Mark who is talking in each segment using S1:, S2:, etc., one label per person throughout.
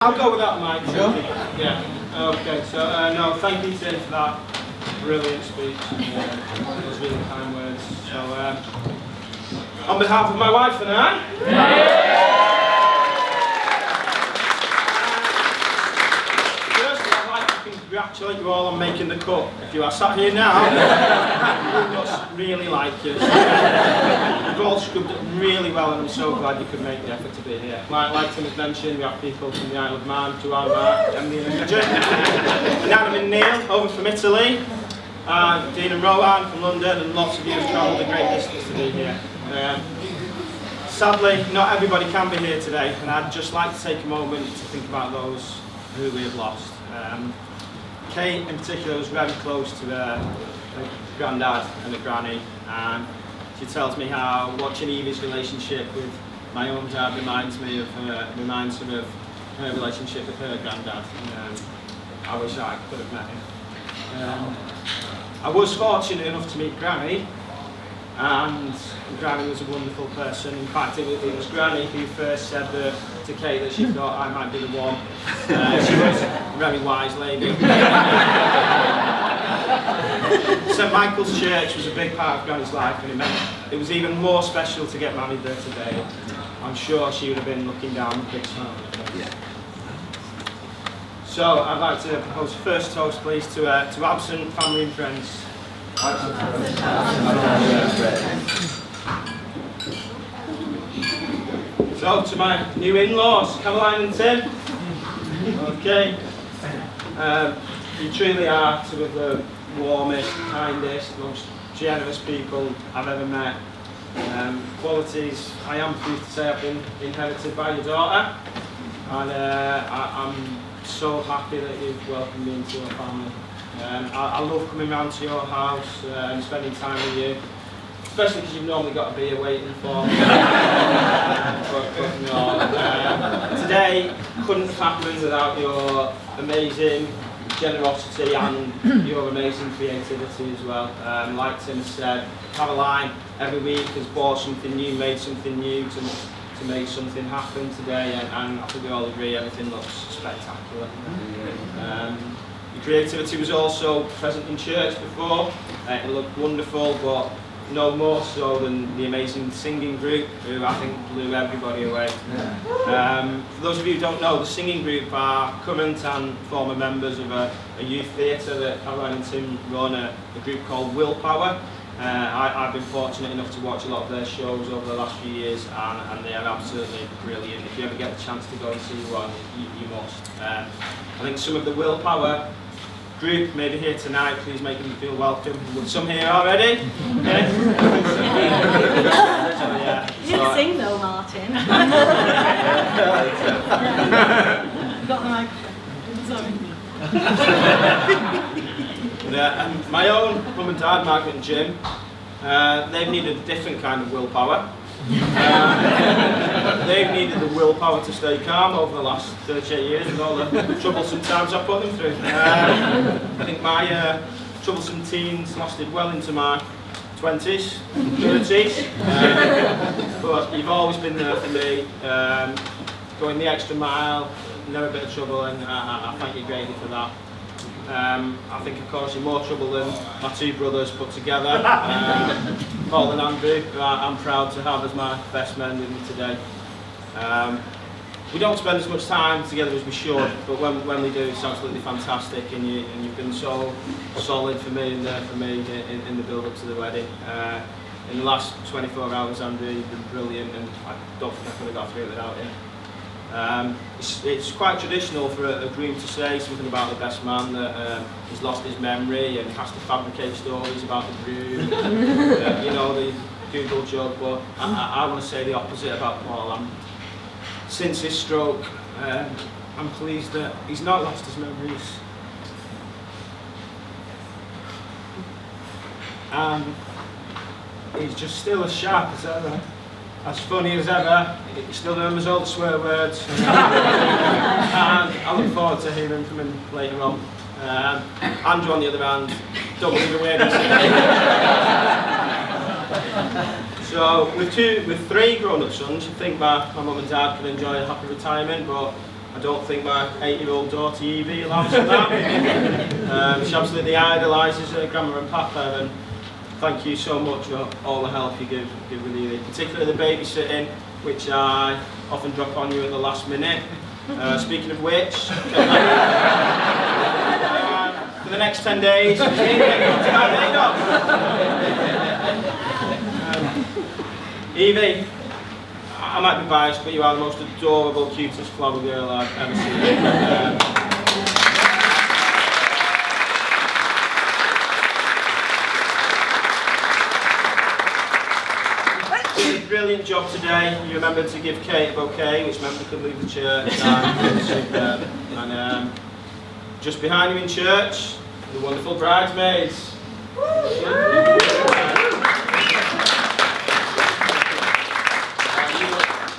S1: I'll go with that, Mike. Sure. Yeah. Okay. So no, thank you, Tim, for that brilliant speech. Those really kind words. So on behalf of my wife and I. Firstly, I'd like to congratulate you all on making the cut. If you are sat here now, we must really like you. You've all scrubbed it really well, and I'm so glad you could make the effort to be here. Like Tim has mentioned, we have people from the Isle of Man, Joanna, Emily and Imogen, and Adam and Neil over from Italy, Dean and Rowan from London, and lots of you have travelled a great distance to be here. Sadly, not everybody can be here today, and I'd just like to take a moment to think about those who we have lost. Kate in particular was very close to her granddad and her granny, and she tells me how watching Evie's relationship with my own dad reminds her of her relationship with her granddad. I wish I could have met him. I was fortunate enough to meet Granny, and Granny was a wonderful person. In fact, it was Granny who first said to Kate that she thought I might be the one. She was a very wise lady. St Michael's Church was a big part of Granny's life, and it was even more special to get married there today. I'm sure she would have been looking down with a big smile. Yeah. So I'd like to propose first toast, please, to absent family and friends. So to my new in-laws, Caroline and Tim. Okay. You truly are two of the warmest, kindest, most generous people I've ever met. Qualities I am pleased to say have been inherited by your daughter, and I'm so happy that you've welcomed me into your family. I love coming round to your house and spending time with you, especially because you've normally got a beer waiting for me. Today couldn't have happened without your amazing generosity and your amazing creativity as well. Like Tim said, Caroline every week has bought something new, made something new to make something happen today, and I think we all agree everything looks spectacular. Your creativity was also present in church before. It looked wonderful, but no more so than the amazing singing group, who I think blew everybody away. For those of you who don't know, the singing group are current and former members of a youth theatre that Caroline and Tim run, a group called Willpower. I've been fortunate enough to watch a lot of their shows over the last few years, and they are absolutely brilliant. If you ever get the chance to go and see one, you must. I think some of the Willpower group maybe here tonight, please make them feel welcome. With some here already? Yeah.
S2: You didn't sing though, Martin. Got the microphone. Sorry.
S1: My own mum and dad, Margaret and Jim, they've needed a different kind of willpower. They've needed the willpower to stay calm over the last 38 years with all the troublesome times I put them through. I think my troublesome teens lasted well into my 20s, 30s, but you've always been there for me, going the extra mile, never a bit of trouble, and I thank you greatly for that. I think, of course, you're more trouble than my two brothers put together, Paul and Andrew, who I'm proud to have as my best men with me today. We don't spend as much time together as we should, but when we do, it's absolutely fantastic, and you've been so solid for me and there for me in the build-up to the wedding. In the last 24 hours, Andrew, you've been brilliant, and I don't think I could have got through it without you. It's quite traditional for a groom to say something about the best man that he's lost his memory and has to fabricate stories about the groom, you know, the Google joke, but I want to say the opposite about Paul. Since his stroke, I'm pleased that he's not lost his memories. And he's just still as sharp as ever. As funny as ever, he still remembers all the swear words, and I look forward to hearing from him later on. Andrew, on the other hand, don't believe a word he says. So with three grown-up sons, you'd think my mum and dad could enjoy a happy retirement, but I don't think my 8-year-old daughter Evie allows for that. She absolutely idolises her grandma and papa, and thank you so much for all the help you give with Evie, particularly the babysitting, which I often drop on you at the last minute. Speaking of which, for the next 10 days, Evie, I might be biased, but you are the most adorable, cutest flower girl I've ever seen. You did a brilliant job today. You remembered to give Kate a bouquet, which meant we could leave the church. And just behind you in church, the wonderful bridesmaids.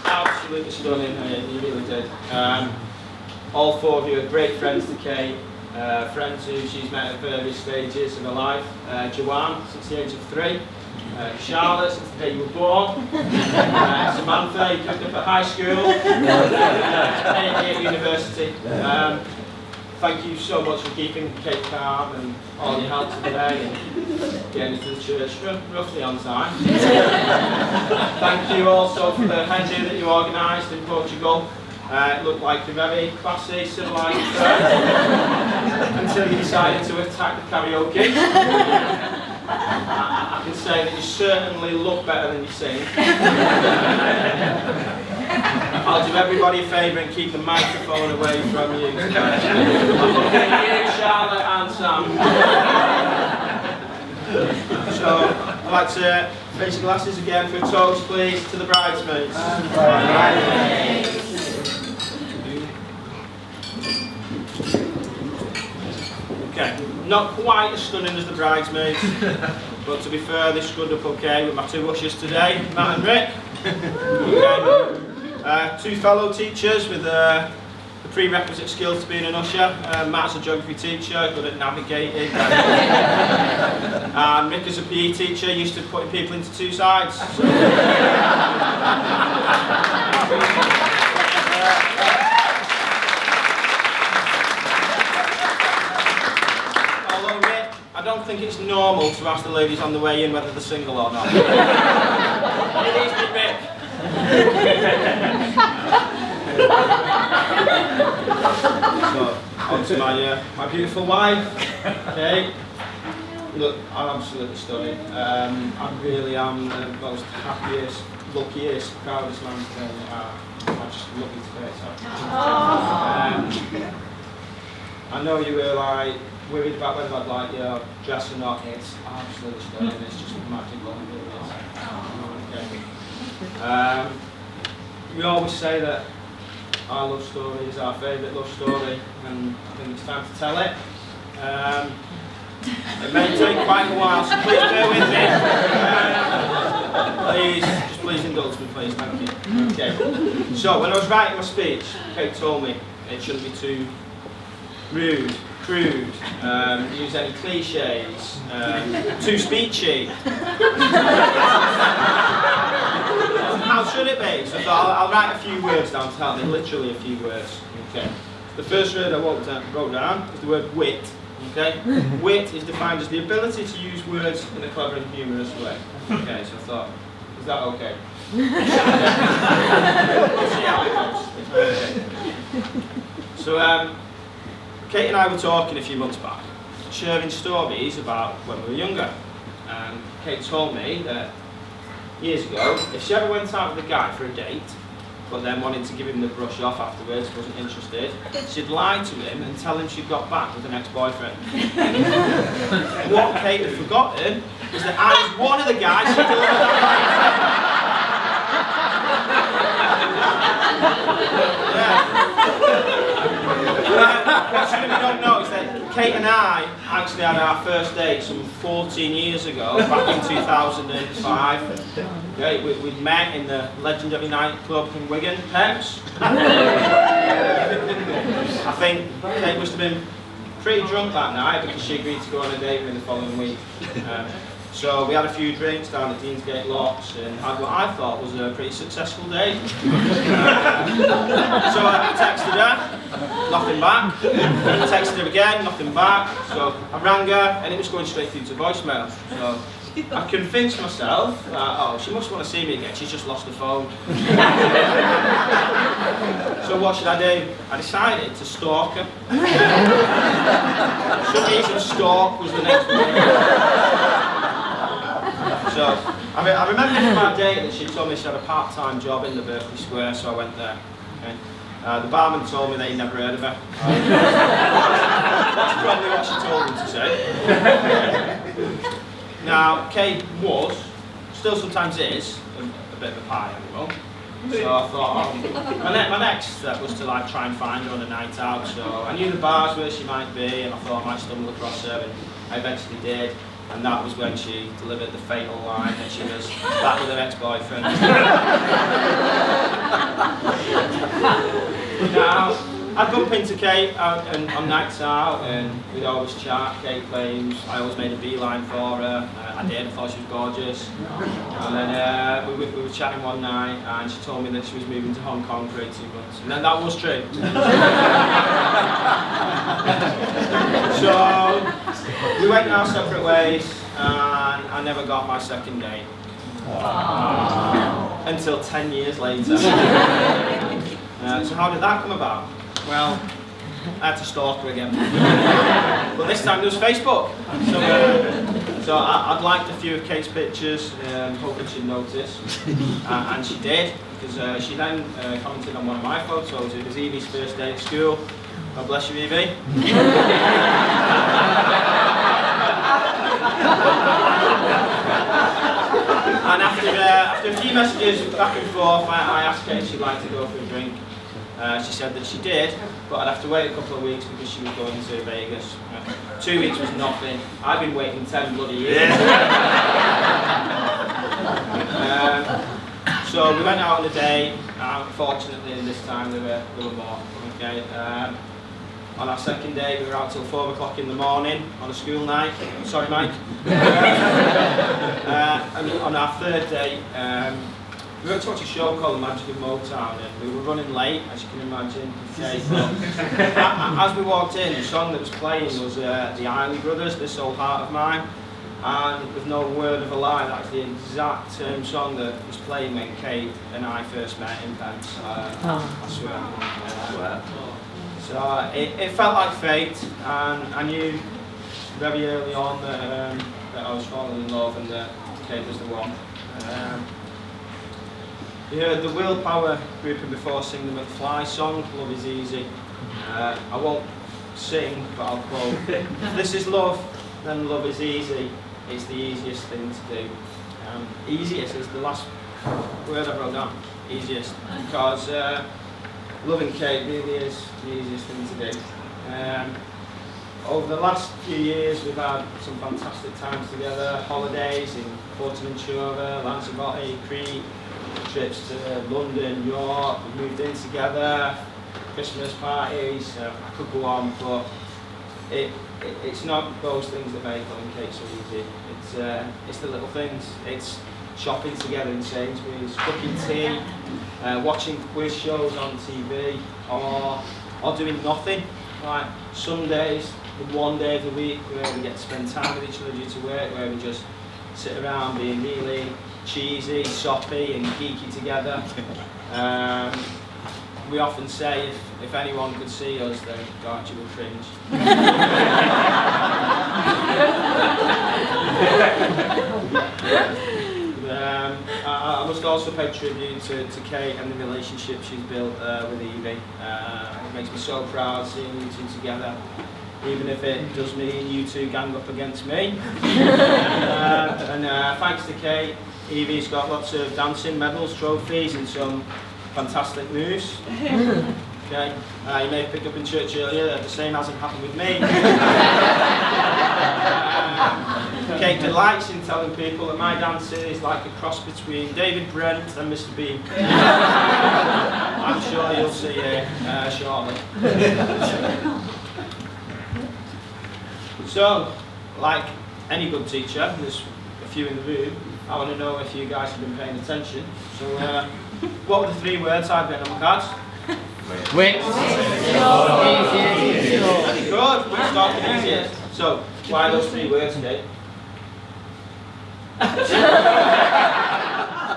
S1: Absolutely stunning, you really did. All 4 of you are great friends to Kate, friends who she's met at various stages in her life. Joanne, since the age of 3. Charlotte, since the day you were born. Samantha, you picked up at high school. Amy at university. Thank you so much for keeping Kate calm and all your help today and getting to the church roughly on time. Thank you also for the hen do that you organised in Portugal. It looked like a very classy, civilised until you decided to attack the karaoke. I can say that you certainly look better than you sing. I'll do everybody a favour and keep the microphone away from you. I'm looking at you, Charlotte and Sam. So, I'd like to raise your glasses again for a toast, please, to the bridesmaids. Okay, not quite as stunning as the bridesmaids, but to be fair, they stood up okay with my 2 ushers today, Matt and Rick. Okay. 2 fellow teachers with the prerequisite skills to being an usher. Matt's a geography teacher, good at navigating. And Rick is a PE teacher, used to putting people into 2 sides. So. Although Rick, I don't think it's normal to ask the ladies on the way in whether they're single or not. It is me, Rick. So, on to my beautiful wife, Kate. Look, I'm absolutely stunning. I really am the most happiest, luckiest, proudest man today. I just love you today. So. I know you were like worried about whether I'd like your dress or not. It's absolutely stunning. It's just magical. Okay. We always say that our love story is our favourite love story, and I think it's time to tell it. It may take quite a while, so please bear with me. Please indulge me, please, thank you. Okay. So, when I was writing my speech, Kate told me it shouldn't be too rude, crude, use any cliches, too speechy. How should it be? So I thought I'll write a few words down to help me, literally a few words. Okay. The first word I wrote down is the word wit. Okay. Wit is defined as the ability to use words in a clever and humorous way. Okay, so I thought, is that okay? We'll see how it goes. Okay. So Kate and I were talking a few months back, sharing stories about when we were younger. Kate told me that years ago, if she ever went out with a guy for a date, but then wanted to give him the brush off afterwards, wasn't interested, she'd lie to him and tell him she'd got back with an ex-boyfriend. What Kate had forgotten was that I was one of the guys she delivered that what some of you don't know is that Kate and I actually had our first date some 14 years ago, back in 2005. Okay, we met in the legendary nightclub in Wigan, Peps. I think Kate must have been pretty drunk that night because she agreed to go on a date with me the following week. So we had a few drinks down at Deansgate Locks and had what I thought was a pretty successful day. So I texted her, nothing back. Texted her again, nothing back. So I rang her and it was going straight through to voicemail. So I convinced myself that, oh, she must want to see me again, she's just lost the phone. So what should I do? I decided to stalk her. For some reason, stalk was the next word. So I remember from that day that she told me she had a part-time job in the Berkeley Square, so I went there. Okay. The barman told me that he'd never heard of her. That's probably what she told him to say. Now, Kate was, still sometimes is, a bit of a pie animal. So I thought, oh, my next step was to like try and find her on a night out. So I knew the bars where she might be, and I thought I might stumble across her, and I eventually did. And that was when she delivered the fatal line that she was back with her ex-boyfriend. Now, I'd bump into Kate on nights out, and we'd always chat. Kate claims I always made a beeline for her. I did, I thought she was gorgeous. And then we were chatting one night, and she told me that she was moving to Hong Kong for 18 months. And then that was true. So, we went our separate ways, and I never got my second date. Until 10 years later. So how did that come about? Well, I had to stalk her again. But this time there was Facebook. So I'd liked a few of Kate's pictures, hoping she'd notice. And she did, because she then commented on one of my photos. It was Evie's first day at school. God bless you, Evie. And after a few messages back and forth, I asked Kate if she'd like to go for a drink. She said that she did, but I'd have to wait a couple of weeks because she was going to Vegas. 2 weeks was nothing. I've been waiting 10 bloody years. So we went out on a date. Fortunately, this time there were more. Okay. On our second day, we were out till 4 o'clock in the morning on a school night. Sorry, Mike. And on our third day, we went to watch a show called The Magic of Motown, and we were running late, as you can imagine. Okay, as we walked in, the song that was playing was the Isley Brothers, This Old Heart of Mine. And with no word of a lie, that's the exact same song that was playing when Kate and I first met in Pence. I swear. So it felt like fate, and I knew very early on that I was falling in love and that Kate was the one. You heard the Willpower group and before sing the McFly song, Love is Easy. I won't sing, but I'll quote. If this is love, then love is easy. It's the easiest thing to do. Easiest is the last word I wrote down. Easiest. Because loving Kate really is the easiest thing to do. Over the last few years, we've had some fantastic times together. Holidays in Portaventura, Lanzarote, Crete, trips to London, York. We moved in together, Christmas parties. I could go on, but it's not those things that make loving Kate so easy. It's the little things. It's shopping together in Sainsbury's, cooking tea, watching quiz shows on TV, or doing nothing. Like Sundays, the one day of the week where we get to spend time with each other due to work, where we just sit around being really cheesy, soppy and geeky together. We often say if anyone could see us, then God, you would cringe. I must also pay tribute to Kate and the relationship she's built with Evie. It makes me so proud seeing you two together, even if it does mean you two gang up against me. And thanks to Kate, Evie's got lots of dancing medals, trophies and some fantastic moves. Okay, you may have picked up in church earlier that the same hasn't happened with me. Kate delights in telling people that my dancing is like a cross between David Brent and Mr. Bean. I'm sure you'll see it shortly. So, like any good teacher, there's a few in the room, I want to know if you guys have been paying attention. So, what were the 3 words I've written on the cards?
S3: Wait.
S1: Very good. We're starting easier. So, why those 3 words, Kate?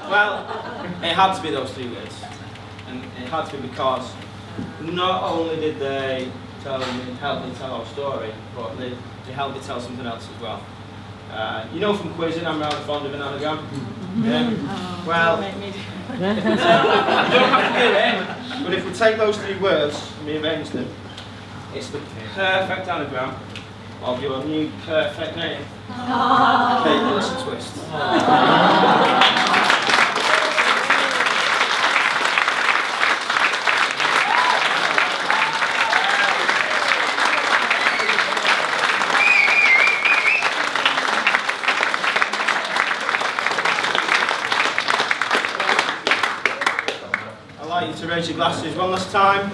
S1: Well, it had to be those 3 words. And it had to be because not only did they help me tell our story, but they helped me tell something else as well. You know from quizzing, I'm rather fond of an anagram. Yeah. Well, you don't have to do it, but if we take those 3 words and rearrange them, it's the perfect anagram of your new perfect name. Kate, listen twist. I'd like you to raise your glasses one last time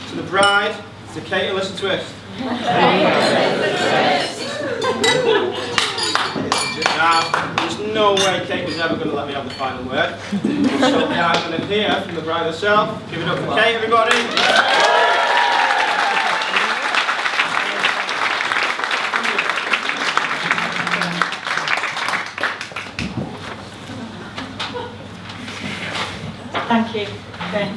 S1: to the bride, to Kate and listen twist. Now, there's no way Kate was ever going to let me have the final word. So I'm going to hear from the bride herself. Give it up for Kate, everybody.
S2: Thank you. Okay.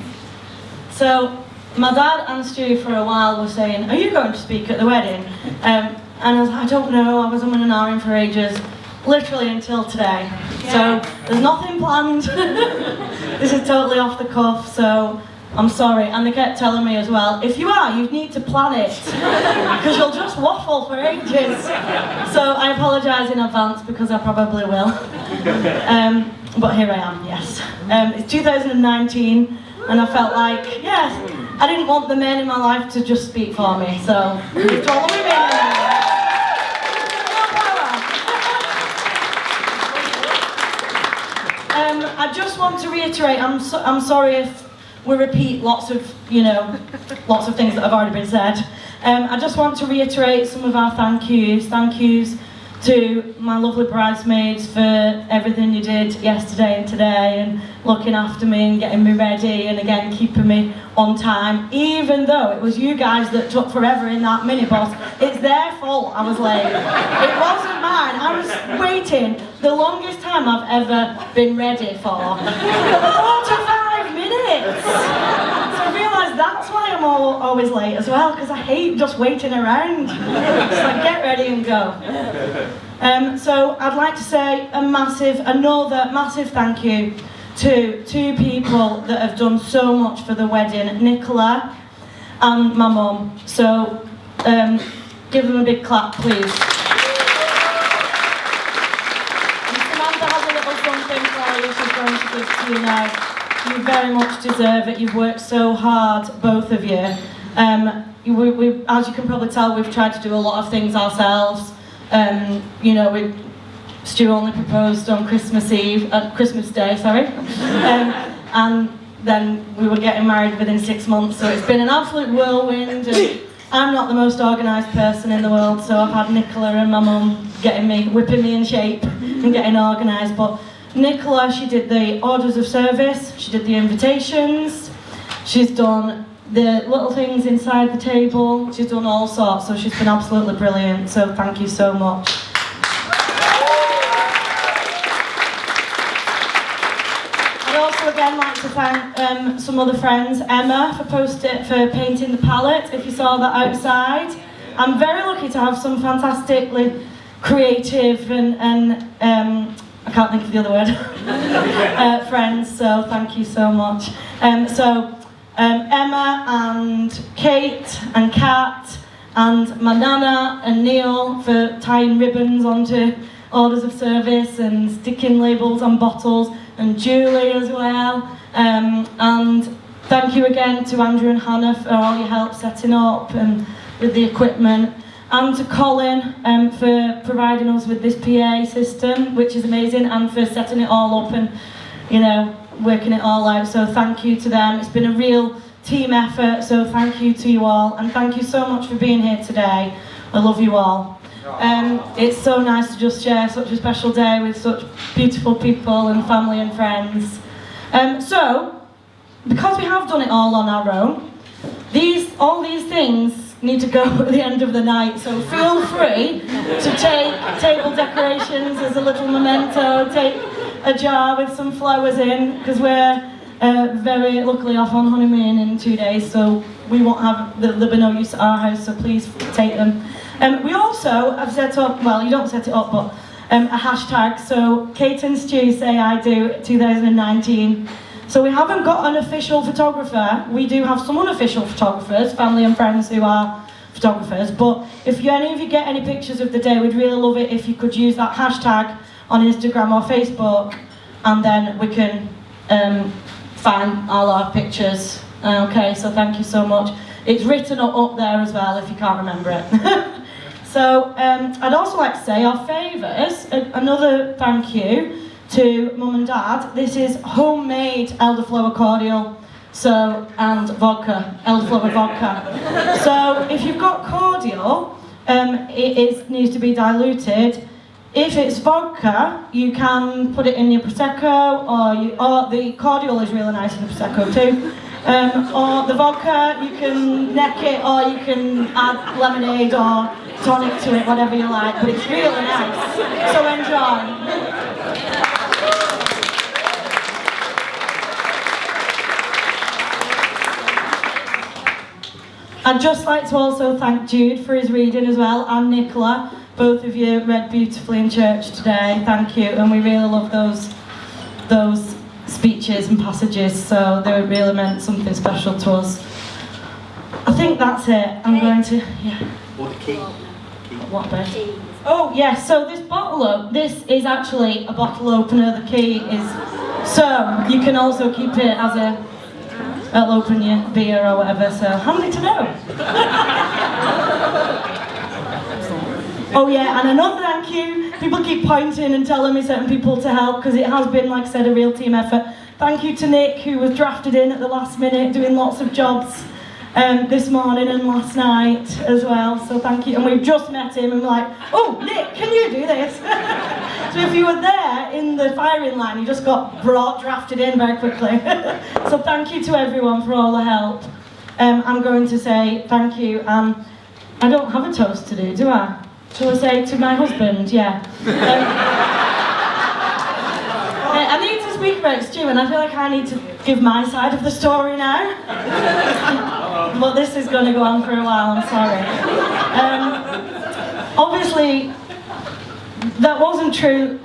S2: So, my dad and Stu for a while were saying, "Are you going to speak at the wedding?" And I was like, "I don't know, I was umming and ahhing for ages." Literally until today. So, there's nothing planned. This is totally off the cuff, so I'm sorry. And they kept telling me as well, if you are, you need to plan it. Because you'll just waffle for ages. So, I apologise in advance because I probably will. But here I am, yes. It's 2019, and I felt like, yes, I didn't want the men in my life to just speak for me, so it's all the women. I just want to reiterate, I'm sorry if we repeat lots of things that have already been said. I just want to reiterate some of our thank yous. Thank yous to my lovely bridesmaids for everything you did yesterday and today, and looking after me and getting me ready, and again keeping me on time, even though it was you guys that took forever in that minibus. It's their fault I was late. It wasn't mine. I was waiting the longest time I've ever been ready for 45 minutes. So I realised that's why I'm always late as well, because I hate just waiting around. Just like, get ready and go. So I'd like to say another massive thank you to 2 people that have done so much for the wedding, Nicola and my mum. So give them a big clap, please. And Samantha has a little something for you she's going to give to you now. You very much deserve it. You've worked so hard, both of you. As you can probably tell, we've tried to do a lot of things ourselves. Stu only proposed on Christmas Day, sorry. And then we were getting married within 6 months, so it's been an absolute whirlwind. And I'm not the most organised person in the world, so I've had Nicola and my mum whipping me in shape and getting organised. But Nicola, she did the orders of service, she did the invitations, she's done the little things inside the table, she's done all sorts, so she's been absolutely brilliant, so thank you so much. I'd also again like to thank some other friends, Emma for painting the palette, if you saw that outside. I'm very lucky to have some fantastically creative and I can't think of the other word, friends, so thank you so much. Emma and Kate and Kat and my nana and Neil for tying ribbons onto orders of service and sticking labels on bottles, and Julie as well. And thank you again to Andrew and Hannah for all your help setting up and with the equipment. And to Colin for providing us with this PA system, which is amazing, and for setting it all up and, working it all out. So thank you to them. It's been a real team effort, so thank you to you all. And thank you so much for being here today. I love you all. It's so nice to just share such a special day with such beautiful people and family and friends. So, because we have done it all on our own, all these things need to go at the end of the night, so feel free to take table decorations as a little memento, take a jar with some flowers in, because we're very luckily off on honeymoon in 2 days, so we won't have, there'll be no use at our house, so please take them. We also have set up, well, you don't set it up, but a hashtag, so Kate and Stu Say I Do 2019. So we haven't got an official photographer. We do have some unofficial photographers, family and friends who are photographers, but if any of you get any pictures of the day, we'd really love it if you could use that hashtag on Instagram or Facebook, and then we can find all our pictures. Okay, so thank you so much. It's written up there as well if you can't remember it. So I'd also like to say our favours, another thank you to Mum and Dad. This is homemade elderflower cordial, and vodka, elderflower vodka. So if you've got cordial, it needs to be diluted. If it's vodka, you can put it in your Prosecco, or the cordial is really nice in the Prosecco too. Or the vodka, you can neck it, or you can add lemonade or tonic to it, whatever you like, but it's really nice. So enjoy. I'd just like to also thank Jude for his reading as well, and Nicola. Both of you read beautifully in church today, thank you, and we really love those speeches and passages, so they really meant something special to us. I think that's it. I'm going to,
S3: Or the key.
S2: What bit? Oh yes, so this is actually a bottle opener, the key is, so you can also keep it as it'll open your beer or whatever, so handy to know. Oh yeah, and another thank you. People keep pointing and telling me certain people to help, because it has been, like I said, a real team effort. Thank you to Nick, who was drafted in at the last minute, doing lots of jobs this morning and last night as well, so thank you. And we've just met him and we're like, oh, Nick, can you do this? So if you were there in the firing line, you just got drafted in very quickly. So thank you to everyone for all the help. I'm going to say thank you, and I don't have a toast to do I? Shall I say to my husband? Yeah. I need to speak about Stu, and I feel like I need to give my side of the story now. But this is going to go on for a while, I'm sorry. Obviously, that wasn't true.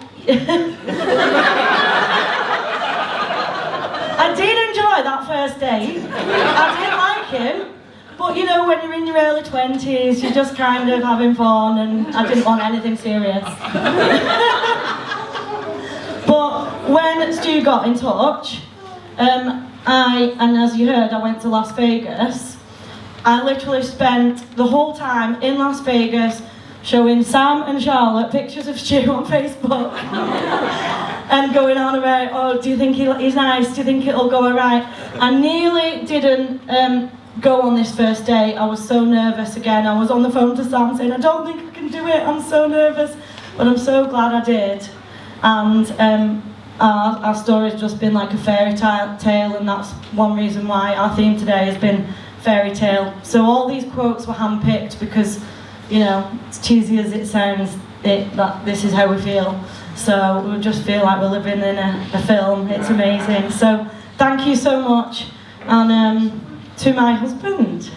S2: I did enjoy that first date. I did like him. But you know, when you're in your early 20s, you're just kind of having fun, and I didn't want anything serious. But when Stu got in touch, and as you heard, I went to Las Vegas. I literally spent the whole time in Las Vegas showing Sam and Charlotte pictures of Stu on Facebook and going on about, oh, do you think he's nice? Do you think it'll go alright? I nearly didn't go on this first date. I was so nervous again. I was on the phone to Sam saying, I don't think I can do it, I'm so nervous. But I'm so glad I did. And our story's just been like a fairy tale, and that's one reason why our theme today has been fairy tale. So all these quotes were handpicked because, you know, as cheesy as it sounds, that this is how we feel. So we just feel like we're living in a film. It's amazing. So thank you so much, and to my husband.